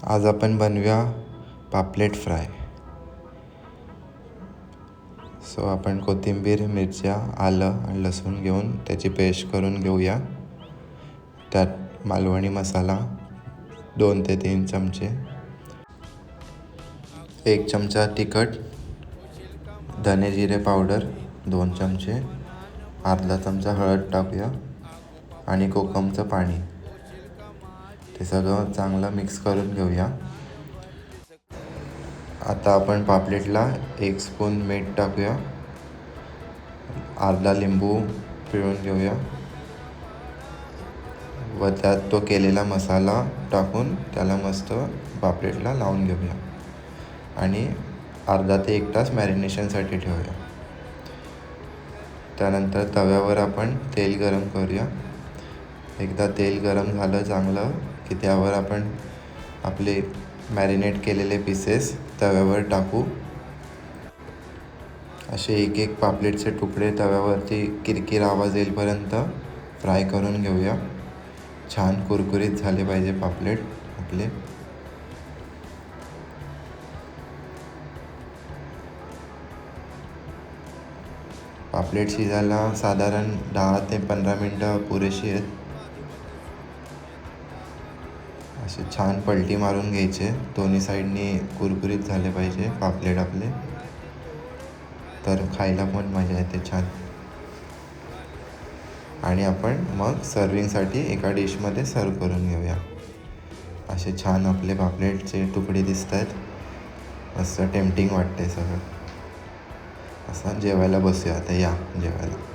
आज आपण बनवूया पापलेट फ्राय. सो आपण कोथिंबीर, मिरच्या, आलं आणि लसूण घेऊन त्याची पेस्ट करून घेऊया. त्यात मालवणी मसाला 2 ते 3 चमचे, 1 चमचा तिखट, धने जिरे पावडर 2 चमचे, अर्धा चमचा हळद टाकूया आणि कोकमचं पाणी. ते सगळं चांगलं मिक्स करून घेऊया. आता आपण पापलेटला 1 स्पून मीठ टाकूया, अर्धा लिंबू पिळून घेऊया व त्यात तो केलेला मसाला टाकून त्याला मस्त पापलेटला लावून घेऊया आणि अर्धा ते 1 तास मॅरिनेशनसाठी ठेवूया. त्यानंतर तव्यावर आपण तेल गरम करूया. एकदा तेल गरम झालं चांगलं की त्यावर आपण आपले मॅरिनेट केलेले पीसेस तव्यावर टाकू. असे एक पापलेटचे तुकडे तव्यावरती किरकिर आवाज येईपर्यंत फ्राय करून घेऊया. छान कुरकुरीत झाले पाहिजे पापलेट आपले. पापलेट शिजायला साधारण 10 ते 15 मिनटं पुरेशी आहेत. असे छान पलटी मारून घ्यायचे. दोन्ही साईडनी कुरकुरीत झाले पाहिजे पापलेट आपले, तर खायला पण मजा येते छान. आणि आपण मग सर्विंगसाठी एका डिशमध्ये सर्व करून घेऊया. असे छान आपले पापलेटचे तुकडे दिसत आहेत. मस्त टेम्पटिंग वाटते सगळं. असं जेवायला बसूया आता. या जेवायला.